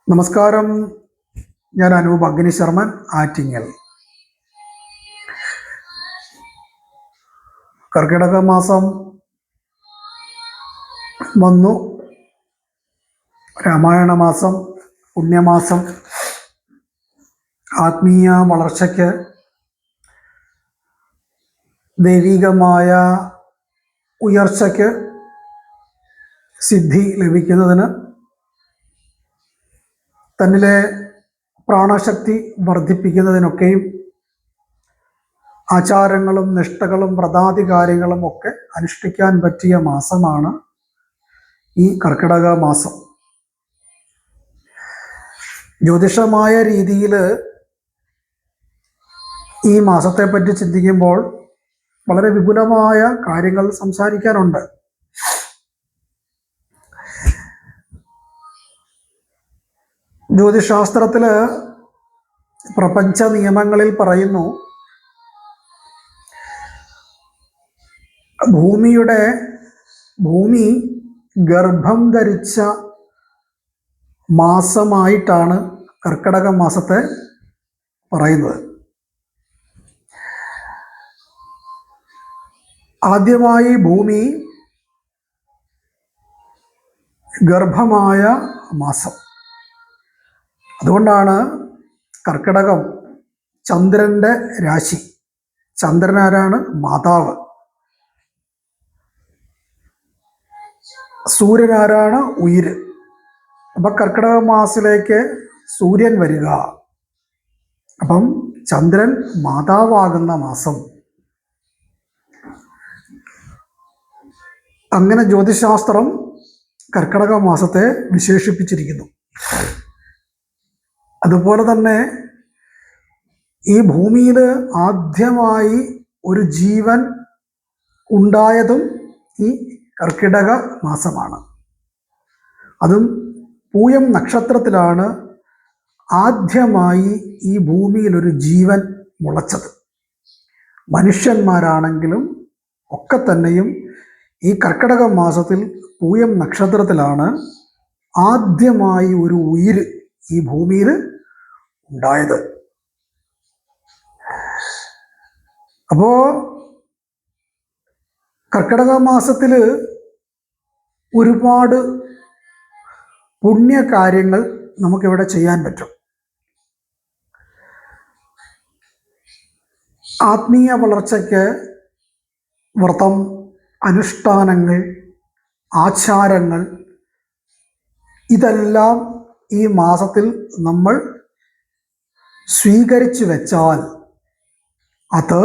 നമസ്കാരം. ഞാൻ അനൂപ് അഗ്നിശർമ്മൻ, ആറ്റിങ്ങൽ. കർക്കിടക മാസം വന്നു. രാമായണ മാസം, പുണ്യമാസം, ആത്മീയ വളർച്ചയ്ക്ക്, ദൈവികമായ ഉയർച്ചയ്ക്ക്, സിദ്ധി ലഭിക്കുന്നതിന്, തന്നിലെ പ്രാണശക്തി വർദ്ധിപ്പിക്കുന്നതിനൊക്കെയും ആചാരങ്ങളും നിഷ്ഠകളും വ്രതാധികാരങ്ങളും ഒക്കെ അനുഷ്ഠിക്കാൻ പറ്റിയ മാസമാണ് ഈ കർക്കിടക മാസം. ജ്യോതിഷമായ രീതിയിൽ ഈ മാസത്തെപ്പറ്റി ചിന്തിക്കുമ്പോൾ വളരെ വിപുലമായ കാര്യങ്ങൾ സംസാരിക്കാനുണ്ട്. ജ്യോതിശാസ്ത്രത്തില് പ്രപഞ്ച നിയമങ്ങളിൽ പറയുന്നു, ഭൂമി ഗർഭം ധരിച്ച മാസമായിട്ടാണ് കർക്കിടക മാസത്തെ പറയുന്നത്. ആദ്യമായി ഭൂമി ഗർഭമായ മാസം. അതുകൊണ്ടാണ് കർക്കിടകം ചന്ദ്രന്റെ രാശി. ചന്ദ്രനാരാണ്? മാതാവ്. സൂര്യനാരാണ്? ഉയിര്. അപ്പം കർക്കിടക മാസത്തിലേക്ക് സൂര്യൻ വരിക. അപ്പം ചന്ദ്രൻ മാതാവാകുന്ന മാസം. അങ്ങനെ ജ്യോതിശാസ്ത്രം കർക്കിടക മാസത്തെ വിശേഷിപ്പിച്ചിരിക്കുന്നു. അതുപോലെ തന്നെ ഈ ഭൂമിയിൽ ആദ്യമായി ഒരു ജീവൻ ഉണ്ടായതും ഈ കർക്കിടക മാസമാണ്. അതും പൂയം നക്ഷത്രത്തിലാണ് ആദ്യമായി ഈ ഭൂമിയിൽ ഒരു ജീവൻ മുളച്ചത്. മനുഷ്യന്മാരാണെങ്കിലും ഒക്കെ തന്നെയും ഈ കർക്കിടക മാസത്തിൽ പൂയം നക്ഷത്രത്തിലാണ് ആദ്യമായി ഒരു ഉയിര് ഈ ഭൂമിയിൽ ഉണ്ടായത്. അപ്പോ കർക്കിടക മാസത്തില് ഒരുപാട് പുണ്യകാര്യങ്ങൾ നമുക്കിവിടെ ചെയ്യാൻ പറ്റും. ആത്മീയ വളർച്ചയ്ക്ക് വ്രതം, അനുഷ്ഠാനങ്ങൾ, ആചാരങ്ങൾ, ഇതെല്ലാം ഈ മാസത്തിൽ നമ്മൾ സ്വീകരിച്ചു വെച്ചാൽ അത്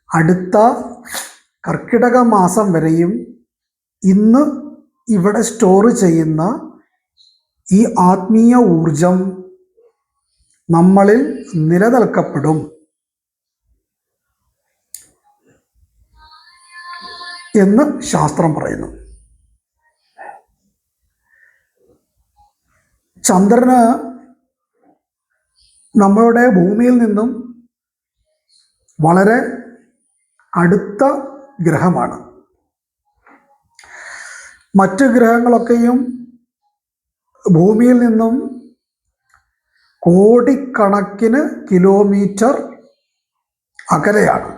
അടുത്ത കർക്കിടക മാസം വരെയും ഇന്ന് ഇവിടെ സ്റ്റോർ ചെയ്യുന്ന ഈ ആത്മീയ ഊർജം നമ്മളിൽ നിലനിൽക്കപ്പെടും എന്ന് ശാസ്ത്രം പറയുന്നു. ചന്ദ്രന് നമ്മളുടെ ഭൂമിയിൽ നിന്നും വളരെ അടുത്ത ഗ്രഹമാണ്. മറ്റ് ഗ്രഹങ്ങളൊക്കെയും ഭൂമിയിൽ നിന്നും കോടിക്കണക്കിന് കിലോമീറ്റർ അകലെയാണ്.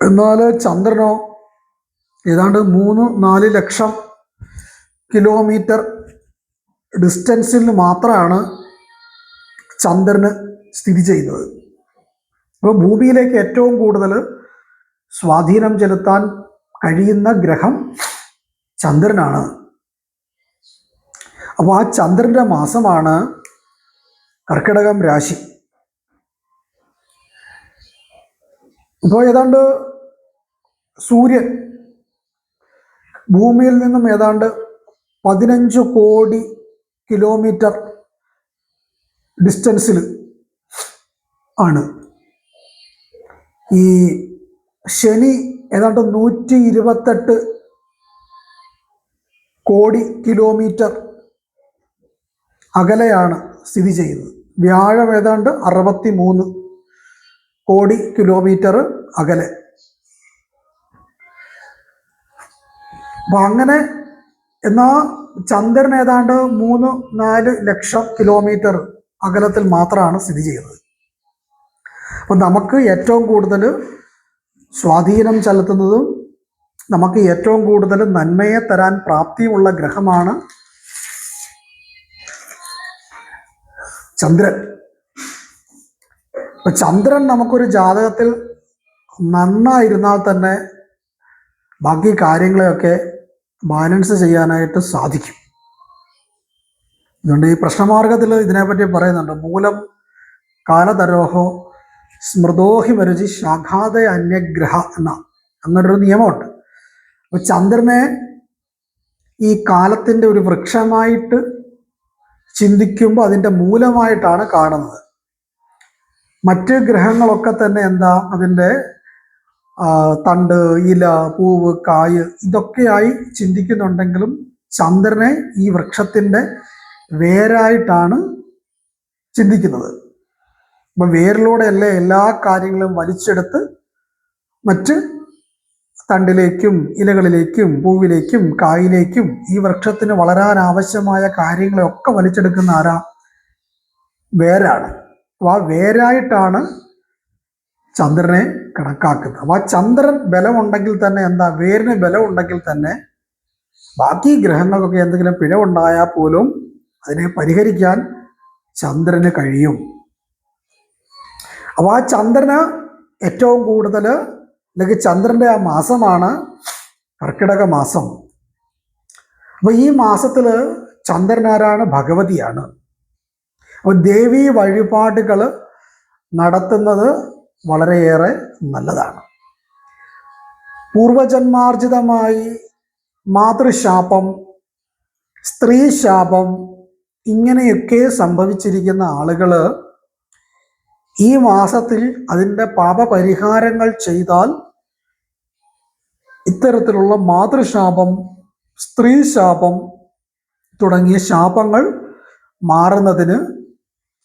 എന്നാൽ ചന്ദ്രനോ ഏതാണ്ട് 3-4 ലക്ഷം കിലോമീറ്റർ ഡിസ്റ്റൻസിൽ മാത്രമാണ് ചന്ദ്രന് സ്ഥിതി ചെയ്യുന്നത്. അപ്പോൾ ഭൂമിയിലേക്ക് ഏറ്റവും കൂടുതൽ സ്വാധീനം ചെലുത്താൻ കഴിയുന്ന ഗ്രഹം ചന്ദ്രനാണ്. അപ്പോൾ ആ ചന്ദ്രന്റെ മാസമാണ് കർക്കിടകം രാശി. ഇപ്പോൾ ഏതാണ്ട് സൂര്യൻ ഭൂമിയിൽ നിന്നും ഏതാണ്ട് 15 കോടി കിലോമീറ്റർ ഡിസ്റ്റൻസിൽ ആണ്. ഈ ശനി ഏതാണ്ട് 128 കോടി കിലോമീറ്റർ അകലെയാണ് സ്ഥിതി ചെയ്യുന്നത്. വ്യാഴം ഏതാണ്ട് 63 കോടി കിലോമീറ്റർ അകലെ. അപ്പം അങ്ങനെ എന്നാൽ ചന്ദ്രൻ ഏതാണ്ട് 3-4 ലക്ഷം കിലോമീറ്റർ അകലത്തിൽ മാത്രമാണ് സ്ഥിതി ചെയ്യുന്നത്. അപ്പം നമുക്ക് ഏറ്റവും കൂടുതൽ സ്വാധീനം ചെലുത്തുന്നതും നമുക്ക് ഏറ്റവും കൂടുതൽ നന്മയെ തരാൻ പ്രാപ്തിയുള്ള ഗ്രഹമാണ് ചന്ദ്രൻ. ഇപ്പൊ ചന്ദ്രൻ നമുക്കൊരു ജാതകത്തിൽ നന്നായിരുന്നാൽ തന്നെ ബാക്കി കാര്യങ്ങളെയൊക്കെ ബാലൻസ് ചെയ്യാനായിട്ട് സാധിക്കും. അതുകൊണ്ട് ഈ പ്രശ്നമാർഗത്തിൽ ഇതിനെപ്പറ്റി പറയുന്നുണ്ട്. മൂലം കാലതരോഹോ സ്മൃതോഹി മരുചി ശാഖാത അന്യഗ്രഹ എന്നൊരു നിയമമുണ്ട്. അപ്പൊ ചന്ദ്രനെ ഈ കാലത്തിൻ്റെ ഒരു വൃക്ഷമായിട്ട് ചിന്തിക്കുമ്പോൾ അതിൻ്റെ മൂലമായിട്ടാണ് കാണുന്നത്. മറ്റ് ഗ്രഹങ്ങളൊക്കെ തന്നെ എന്താ, അതിൻ്റെ തണ്ട്, ഇല, പൂവ്, കായ് ഇതൊക്കെയായി ചിന്തിക്കുന്നുണ്ടെങ്കിലും ചന്ദ്രനെ ഈ വൃക്ഷത്തിൻ്റെ വേരായിട്ടാണ് ചിന്തിക്കുന്നത്. അപ്പം വേരിലൂടെയല്ലേ എല്ലാ കാര്യങ്ങളും വലിച്ചെടുത്ത് മറ്റ് തണ്ടിലേക്കും ഇലകളിലേക്കും പൂവിലേക്കും കായിലേക്കും ഈ വൃക്ഷത്തിന് വളരാൻ ആവശ്യമായ കാര്യങ്ങളെയൊക്കെ വലിച്ചെടുക്കുന്ന ആരാ? വേരാണ്. അപ്പോൾ ആ വേരായിട്ടാണ് ചന്ദ്രനെ കണക്കാക്കുന്നത്. അപ്പോൾ ആ ചന്ദ്രൻ ബലമുണ്ടെങ്കിൽ തന്നെ എന്താ, വേരിന് ബലമുണ്ടെങ്കിൽ തന്നെ ബാക്കി ഗ്രഹങ്ങൾക്കൊക്കെ എന്തെങ്കിലും പിഴവുണ്ടായാൽ പോലും അതിനെ പരിഹരിക്കാൻ ചന്ദ്രന് കഴിയും. അപ്പോൾ ആ ചന്ദ്രന് ഏറ്റവും കൂടുതൽ, അല്ലെങ്കിൽ ചന്ദ്രൻ്റെ ആ മാസമാണ് കർക്കിടക മാസം. അപ്പോൾ ഈ മാസത്തിൽ ചന്ദ്രൻ ആരാണ്? ഭഗവതിയാണ്. അപ്പോൾ ദേവീ വഴിപാടുകൾ നടത്തുന്നത് വളരെയേറെ നല്ലതാണ്. പൂർവജന്മാർജിതമായി മാതൃശാപം, സ്ത്രീ ശാപം ഇങ്ങനെയൊക്കെ സംഭവിച്ചിരിക്കുന്ന ആളുകൾ ഈ മാസത്തിൽ അതിൻ്റെ പാപപരിഹാരങ്ങൾ ചെയ്താൽ ഇത്തരത്തിലുള്ള മാതൃശാപം, സ്ത്രീ ശാപം തുടങ്ങിയ ശാപങ്ങൾ മാറുന്നതിന്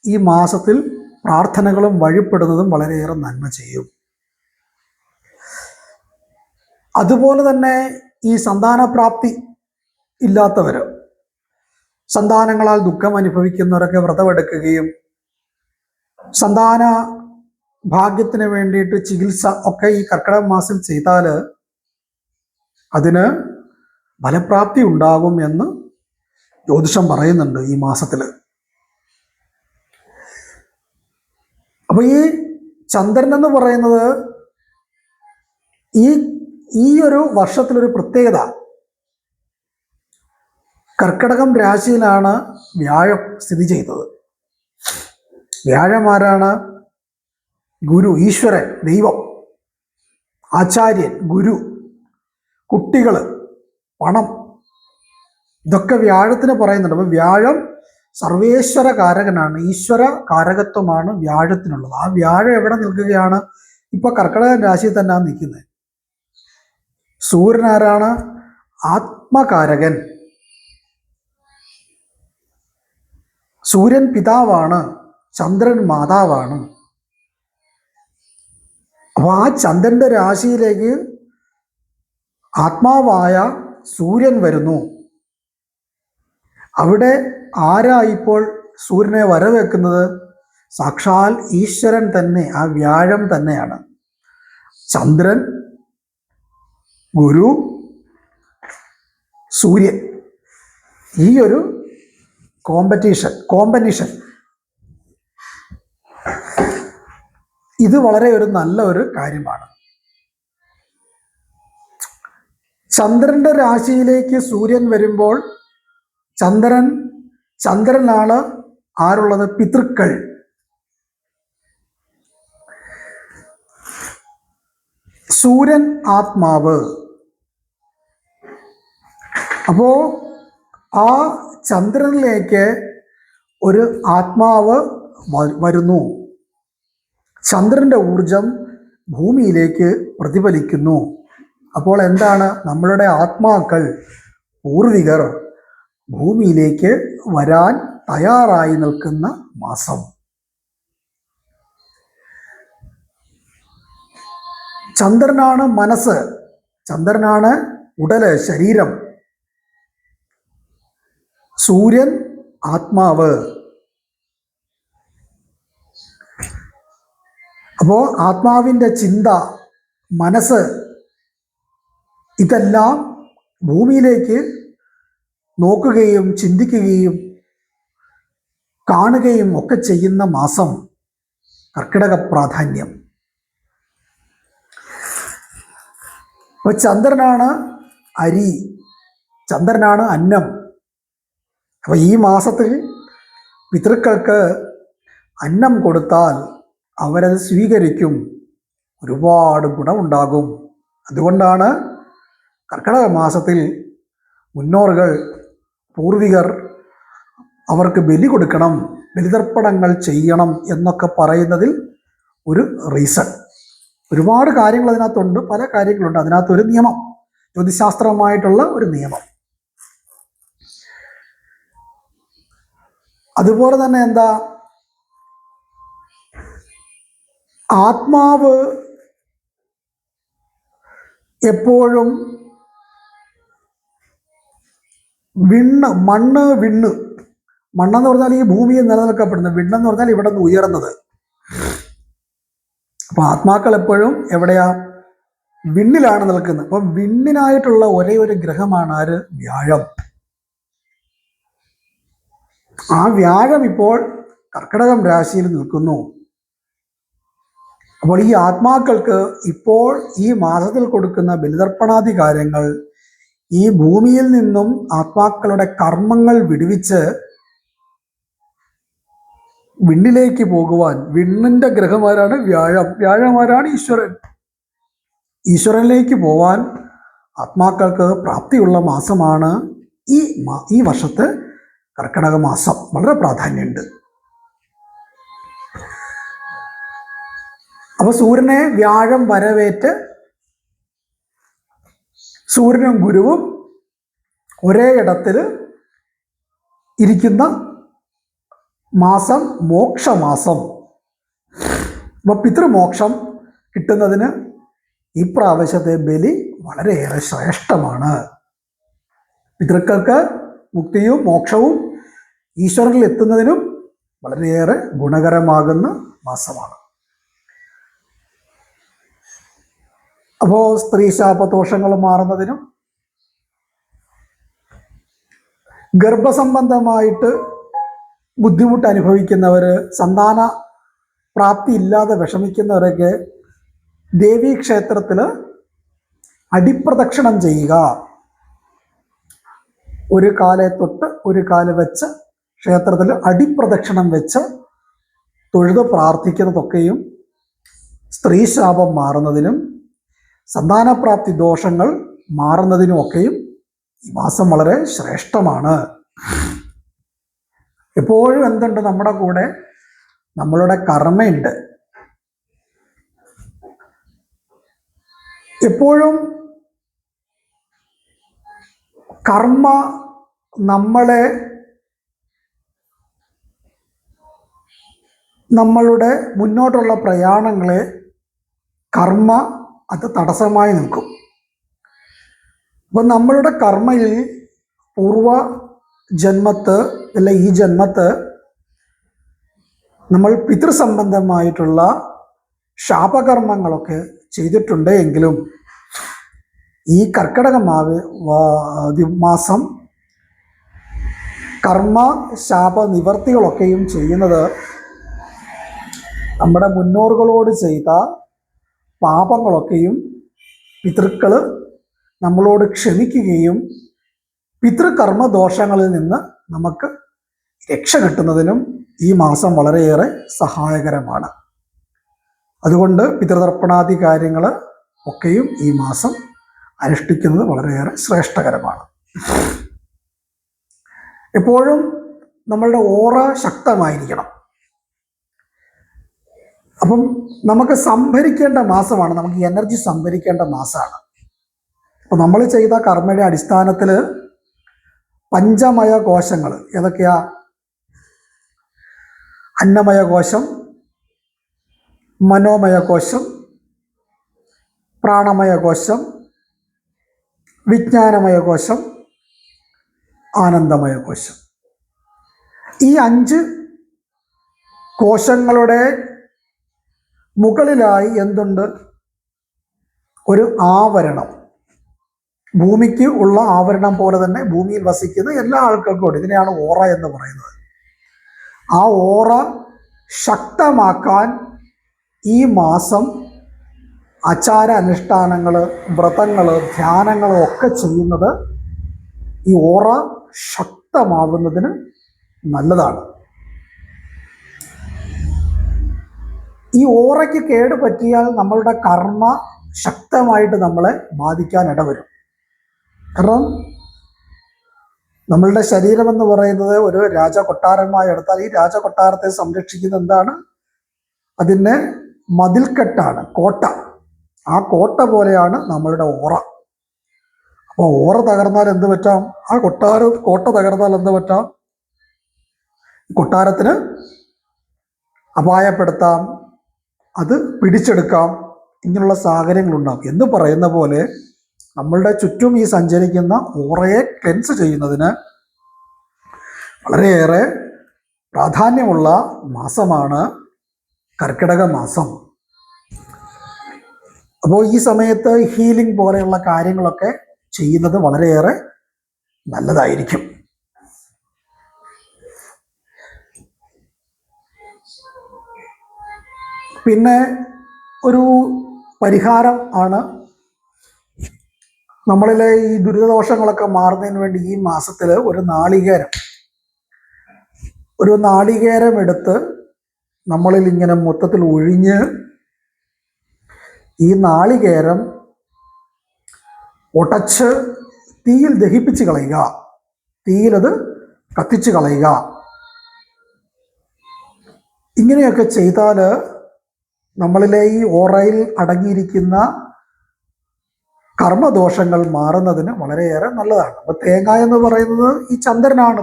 ഈ മാസത്തിൽ പ്രാർത്ഥനകളും വഴിപ്പെടുന്നതും വളരെയേറെ നന്മ ചെയ്യും. അതുപോലെ തന്നെ ഈ സന്താനപ്രാപ്തി ഇല്ലാത്തവർ, സന്താനങ്ങളാൽ ദുഃഖം അനുഭവിക്കുന്നവരൊക്കെ വ്രതമെടുക്കുകയും സന്താന ഭാഗ്യത്തിന് വേണ്ടിയിട്ട് ചികിത്സ ഒക്കെ ഈ കർക്കിടക മാസം ചെയ്താൽ അതിന് ഫലപ്രാപ്തി ഉണ്ടാകും എന്ന് ജ്യോതിഷം പറയുന്നുണ്ട് ഈ മാസത്തിൽ. അപ്പോൾ ഈ ചന്ദ്രൻ എന്ന് പറയുന്നത് ഈ ഒരു വർഷത്തിലൊരു പ്രത്യേകത, കർക്കിടകം രാശിയിലാണ് വ്യാഴം സ്ഥിതി ചെയ്തത്. വ്യാഴം ആരാണ്? ഗുരു, ഈശ്വരൻ, ദൈവം, ആചാര്യൻ, ഗുരു, കുട്ടികൾ, പണം, ഇതൊക്കെ വ്യാഴത്തിന് പറയുന്നുണ്ട്. അപ്പം വ്യാഴം സർവേശ്വര കാരകനാണ്, ഈശ്വര കാരകത്വമാണ് വ്യാഴത്തിനുള്ളത്. ആ വ്യാഴം എവിടെ നിൽക്കുകയാണ്? ഇപ്പൊ കർക്കിടക രാശിയിൽ തന്നെയാണ് നിൽക്കുന്നത്. സൂര്യൻ ആരാണ്? ആത്മകാരകൻ. സൂര്യൻ പിതാവാണ്, ചന്ദ്രൻ മാതാവാണ്. അപ്പൊ ആ ചന്ദ്രന്റെ രാശിയിലേക്ക് ആത്മാവായ സൂര്യൻ വരുന്നു. അവിടെ ആരാ ഇപ്പോൾ സൂര്യനെ വരവേക്കുന്നത്? സാക്ഷാൽ ഈശ്വരൻ തന്നെ, ആ വ്യാഴം തന്നെയാണ്. ചന്ദ്രൻ, ഗുരു, സൂര്യൻ, ഈ ഒരു കോമ്പറ്റീഷൻ ഇത് വളരെ ഒരു നല്ല ഒരു കാര്യമാണ്. ചന്ദ്രന്റെ രാശിയിലേക്ക് സൂര്യൻ വരുമ്പോൾ ചന്ദ്രനാണ് ആരുള്ളത്? പിതൃക്കൾ. സൂര്യൻ ആത്മാവ്. അപ്പോ ആ ചന്ദ്രനിലേക്ക് ഒരു ആത്മാവ് വരുന്നു. ചന്ദ്രന്റെ ഊർജം ഭൂമിയിലേക്ക് പ്രതിഫലിക്കുന്നു. അപ്പോൾ എന്താണ്? നമ്മളുടെ ആത്മാക്കൾ, പൂർവികർ ഭൂമിയിലേക്ക് വരാൻ തയ്യാറായി നിൽക്കുന്ന മാസം. ചന്ദ്രനാണ് മനസ്സ്, ചന്ദ്രനാണ് ഉടല്, ശരീരം. സൂര്യൻ ആത്മാവ്. അപ്പോൾ ആത്മാവിൻ്റെ ചിന്ത, മനസ്സ്, ഇതെല്ലാം ഭൂമിയിലേക്ക് നോക്കുകയും ചിന്തിക്കുകയും കാണുകയും ഒക്കെ ചെയ്യുന്ന മാസം കർക്കിടക പ്രാധാന്യം. അപ്പോൾ ചന്ദ്രനാണ് അരി, ചന്ദ്രനാണ് അന്നം. അപ്പോൾ ഈ മാസത്തിൽ പിതൃക്കൾക്ക് അന്നം കൊടുത്താൽ അവരത് സ്വീകരിക്കും, ഒരുപാട് ഗുണമുണ്ടാകും. അതുകൊണ്ടാണ് കർക്കിടക മാസത്തിൽ മുന്നോറുകൾ, പൂർവികർ അവർക്ക് ബലി കൊടുക്കണം, ബലിതർപ്പണങ്ങൾ ചെയ്യണം എന്നൊക്കെ പറയുന്നതിൽ ഒരു റീസൺ. ഒരുപാട് കാര്യങ്ങൾ അതിനകത്തുണ്ട്, പല കാര്യങ്ങളുണ്ട്. അതിനകത്തൊരു നിയമം, ജ്യോതിശാസ്ത്രമായിട്ടുള്ള ഒരു നിയമം. അതുപോലെ തന്നെ എന്താ, ആത്മാവ് എപ്പോഴും മണ്ണെന്ന് പറഞ്ഞാൽ ഈ ഭൂമിയിൽ നിലനിൽക്കപ്പെടുന്നത്, വിണ്ണെന്ന് പറഞ്ഞാൽ ഇവിടെ നിന്ന് ഉയർന്നത്. അപ്പൊ ആത്മാക്കൾ എപ്പോഴും എവിടെയാ? വിണ്ണിലാണ് നിൽക്കുന്നത്. അപ്പം വിണ്ണിനായിട്ടുള്ള ഒരേ ഒരു ഗ്രഹമാണ് ആര്? വ്യാഴം. ആ വ്യാഴം ഇപ്പോൾ കർക്കിടകം രാശിയിൽ നിൽക്കുന്നു. അപ്പോൾ ഈ ആത്മാക്കൾക്ക് ഇപ്പോൾ ഈ മാസത്തിൽ കൊടുക്കുന്ന ബലിതർപ്പണാദി കാര്യങ്ങൾ ഈ ഭൂമിയിൽ നിന്നും ആത്മാക്കളുടെ കർമ്മങ്ങൾ വിടുവിച്ച് വിണ്ണിലേക്ക് പോകുവാൻ, വിണ്ണിന്റെ ഗ്രഹമാരാണ് വ്യാഴം, വ്യാഴമാരാണ് ഈശ്വരൻ. ഈശ്വരനിലേക്ക് പോവാൻ ആത്മാക്കൾക്ക് പ്രാപ്തിയുള്ള മാസമാണ് ഈ വർഷത്തെ കർക്കിടക മാസം. വളരെ പ്രാധാന്യമുണ്ട്. അപ്പൊ സൂര്യനെ വ്യാഴം വരവേറ്റ് സൂര്യനും ഗുരുവും ഒരേ ഇടത്തിൽ ഇരിക്കുന്ന മാസം മോക്ഷമാസം. അപ്പൊ പിതൃമോക്ഷം കിട്ടുന്നതിന് ഈ പ്രാവശ്യത്തെ ബലി വളരെയേറെ ശ്രേഷ്ഠമാണ്. പിതൃക്കൾക്ക് മുക്തിയും മോക്ഷവും ഈശ്വരനിൽ എത്തുന്നതിനും വളരെയേറെ ഗുണകരമാകുന്ന മാസമാണ്. അപ്പോൾ സ്ത്രീ ശാപദോഷങ്ങൾ മാറുന്നതിനും ഗർഭസംബന്ധമായിട്ട് ബുദ്ധിമുട്ട് അനുഭവിക്കുന്നവർ, സന്താന പ്രാപ്തി ഇല്ലാതെ വിഷമിക്കുന്നവരൊക്കെ ദേവീക്ഷേത്രത്തിൽ അടിപ്രദക്ഷിണം ചെയ്യുക. ഒരു കാലെ തൊട്ട് ഒരു കാല് വെച്ച് ക്ഷേത്രത്തിൽ അടിപ്രദക്ഷിണം വെച്ച് തൊഴുത് പ്രാർത്ഥിക്കുന്നതൊക്കെയും സ്ത്രീ ശാപം മാറുന്നതിനും സന്താനപ്രാപ്തി ദോഷങ്ങൾ മാറുന്നതിനുമൊക്കെയും ഈ മാസം വളരെ ശ്രേഷ്ഠമാണ്. എപ്പോഴും എന്തുണ്ട്? നമ്മുടെ കൂടെ നമ്മളുടെ കർമ്മയുണ്ട്. എപ്പോഴും കർമ്മ നമ്മളുടെ മുന്നോട്ടുള്ള പ്രയാണങ്ങളെ കർമ്മ അത് തടസ്സമായി നിൽക്കും. അപ്പം നമ്മളുടെ കർമ്മയിൽ പൂർവ ജന്മത്ത് അല്ല ഈ ജന്മത്ത് നമ്മൾ പിതൃസംബന്ധമായിട്ടുള്ള ശാപകർമ്മങ്ങളൊക്കെ ചെയ്തിട്ടുണ്ട് എങ്കിലും ഈ കർക്കിടക മാസം കർമ്മ ശാപ നിവർത്തികളൊക്കെയും ചെയ്യുന്നത് നമ്മുടെ മുന്നോറുകളോട് ചെയ്ത പാപങ്ങളൊക്കെയും പിതൃക്കൾ നമ്മളോട് ക്ഷമിക്കുകയും പിതൃകർമ്മദോഷങ്ങളിൽ നിന്ന് നമുക്ക് രക്ഷ കിട്ടുന്നതിനും ഈ മാസം വളരെയേറെ സഹായകരമാണ്. അതുകൊണ്ട് പിതൃതർപ്പണാദി കാര്യങ്ങൾ ഒക്കെയും ഈ മാസം അനുഷ്ഠിക്കുന്നത് വളരെയേറെ ശ്രേഷ്ഠകരമാണ്. എപ്പോഴും നമ്മളുടെ ഓറ ശക്തമായിരിക്കണം. അപ്പം നമുക്ക് സംഭരിക്കേണ്ട മാസമാണ്, നമുക്ക് എനർജി സംഭരിക്കേണ്ട മാസമാണ്. അപ്പം നമ്മൾ ചെയ്ത കർമ്മയുടെ അടിസ്ഥാനത്തിൽ പഞ്ചമയ കോശങ്ങൾ ഏതൊക്കെയാ? അന്നമയ കോശം, മനോമയ കോശം, പ്രാണമയ കോശം, വിജ്ഞാനമയ കോശം, ആനന്ദമയ കോശം. ഈ 5 കോശങ്ങളുടെ മുകളിലായി എന്തുണ്ട്? ഒരു ആവരണം. ഭൂമിക്ക് ഉള്ള ആവരണം പോലെ തന്നെ ഭൂമിയിൽ വസിക്കുന്ന എല്ലാ ആൾക്കാർക്കും ഉണ്ട്. ഇതിനെയാണ് ഓറ എന്ന് പറയുന്നത്. ആ ഓറ ശക്തമാക്കാൻ ഈ മാസം ആചാര അനുഷ്ഠാനങ്ങൾ, വ്രതങ്ങൾ, ധ്യാനങ്ങൾ ഒക്കെ ചെയ്യുന്നത് ഈ ഓറ ശക്തമാവുന്നതിന് നല്ലതാണ്. ഈ ഓറയ്ക്ക് കേട് പറ്റിയാൽ നമ്മളുടെ കർമ്മ ശക്തമായിട്ട് നമ്മളെ ബാധിക്കാൻ ഇടവരും. കാരണം നമ്മളുടെ ശരീരം എന്ന് പറയുന്നത് ഒരു രാജകൊട്ടാരമായി എടുത്താൽ ഈ രാജകൊട്ടാരത്തെ സംരക്ഷിക്കുന്ന എന്താണ്? അതിൻ്റെ മതിൽക്കെട്ടാണ്, കോട്ട. ആ കോട്ട പോലെയാണ് നമ്മളുടെ ഓറ. അപ്പോൾ ഓറ തകർന്നാൽ എന്ത് പറ്റാം? ആ കോട്ട തകർന്നാൽ എന്ത് പറ്റാം? കൊട്ടാരത്തിന് അപായപ്പെടുത്താം, അത് പിടിച്ചെടുക്കാം, ഇങ്ങനെയുള്ള സാഹചര്യങ്ങളുണ്ടാകും. എന്ന് പറയുന്ന പോലെ നമ്മളുടെ ചുറ്റും ഈ സഞ്ചരിക്കുന്ന ഓറയെ ക്ലെൻസ് ചെയ്യുന്നതിന് വളരെയേറെ പ്രാധാന്യമുള്ള മാസമാണ് കർക്കിടക മാസം. അപ്പോൾ ഈ സമയത്ത് ഹീലിംഗ് പോലെയുള്ള കാര്യങ്ങളൊക്കെ ചെയ്യുന്നത് വളരെയേറെ നല്ലതായിരിക്കും. പിന്നെ ഒരു പരിഹാരം ആണ്, നമ്മളിലെ ഈ ദുരിതദോഷങ്ങളൊക്കെ മാറുന്നതിന് വേണ്ടി ഈ മാസത്തിൽ ഒരു നാളികേരം എടുത്ത് നമ്മളിൽ ഇങ്ങനെ മൊത്തത്തിൽ ഒഴിഞ്ഞ് ഈ നാളികേരം ഉടച്ച് തീയിൽ ദഹിപ്പിച്ച് കളയുക, തീയിലത് കത്തിച്ച് കളയുക. ഇങ്ങനെയൊക്കെ ചെയ്താൽ നമ്മളിലെ ഈ ഓറയിൽ അടങ്ങിയിരിക്കുന്ന കർമ്മദോഷങ്ങൾ മാറുന്നതിന് വളരെയേറെ നല്ലതാണ്. അപ്പൊ തേങ്ങ എന്ന് പറയുന്നത് ഈ ചന്ദ്രനാണ്.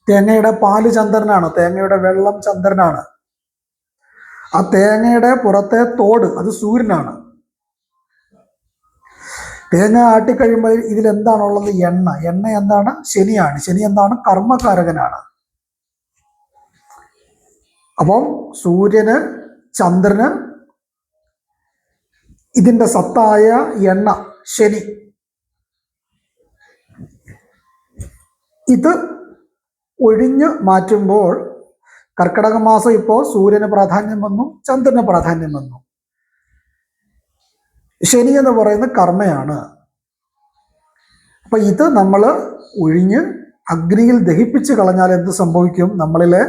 തേങ്ങയുടെ പാല് ചന്ദ്രനാണ്, തേങ്ങയുടെ വെള്ളം ചന്ദ്രനാണ്. ആ തേങ്ങയുടെ പുറത്തെ തോട് അത് സൂര്യനാണ്. തേങ്ങ ആട്ടിക്കഴിയുമ്പോൾ ഇതിലെന്താണുള്ളത്? എണ്ണ എന്താണ്? ശനിയാണ്. ശനി എന്താണ്? കർമ്മകാരകനാണ്. അപ്പം സൂര്യന്, ചന്ദ്രന്, ഇതിൻ്റെ സത്തായ എണ്ണ ശനി, ഇത് ഒഴിഞ്ഞു മാറ്റുമ്പോൾ കർക്കിടക മാസം ഇപ്പോൾ സൂര്യന് പ്രാധാന്യം വന്നു, ചന്ദ്രന് പ്രാധാന്യം വന്നു. ശനി എന്ന് പറയുന്നത് കർമ്മയാണ്. അപ്പൊ ഇത് നമ്മൾ ഒഴിഞ്ഞ് അഗ്നിയിൽ ദഹിപ്പിച്ച് കളഞ്ഞാൽ എന്ത് സംഭവിക്കും? നമ്മളിലെ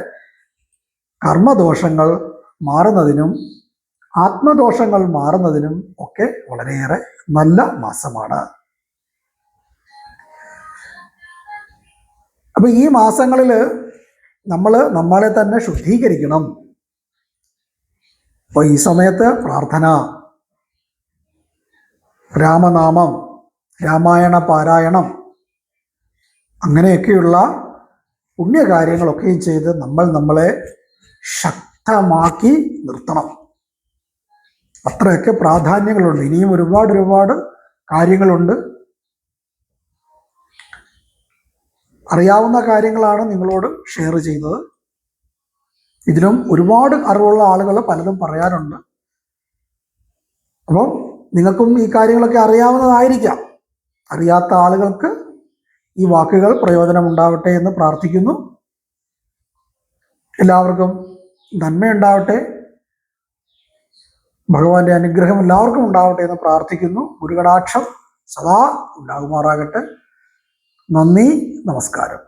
കർമ്മദോഷങ്ങൾ മാറുന്നതിനും ആത്മദോഷങ്ങൾ മാറുന്നതിനും ഒക്കെ വളരെയേറെ നല്ല മാസമാണ്. അപ്പൊ ഈ മാസങ്ങളിൽ നമ്മളെ തന്നെ ശുദ്ധീകരിക്കണം. അപ്പൊ ഈ സമയത്ത് പ്രാർത്ഥന, രാമനാമം, രാമായണ പാരായണം, അങ്ങനെയൊക്കെയുള്ള പുണ്യകാര്യങ്ങളൊക്കെയും ചെയ്ത് നമ്മളെ ശക്തമാക്കി നിർത്തണം. അത്രയൊക്കെ പ്രാധാന്യങ്ങളുണ്ട്. ഇനിയും ഒരുപാട് കാര്യങ്ങളുണ്ട്. അറിയാവുന്ന കാര്യങ്ങളാണ് നിങ്ങളോട് ഷെയർ ചെയ്യുന്നത്. ഇതിലും ഒരുപാട് അറിവുള്ള ആളുകൾ പലതും പറയാറുണ്ട്. അപ്പം നിങ്ങൾക്കും ഈ കാര്യങ്ങളൊക്കെ അറിയാവുന്നതായിരിക്കാം. അറിയാത്ത ആളുകൾക്ക് ഈ വാക്കുകൾ പ്രയോജനമുണ്ടാവട്ടെ എന്ന് പ്രാർത്ഥിക്കുന്നു. എല്ലാവർക്കും നന്മയുണ്ടാവട്ടെ, ഭഗവാന്റെ അനുഗ്രഹം എല്ലാവർക്കും ഉണ്ടാവട്ടെ എന്ന് പ്രാർത്ഥിക്കുന്നു. ഗുരുകടാക്ഷം സദാ ഉണ്ടാകുമാറാകട്ടെ. നന്ദി, നമസ്കാരം.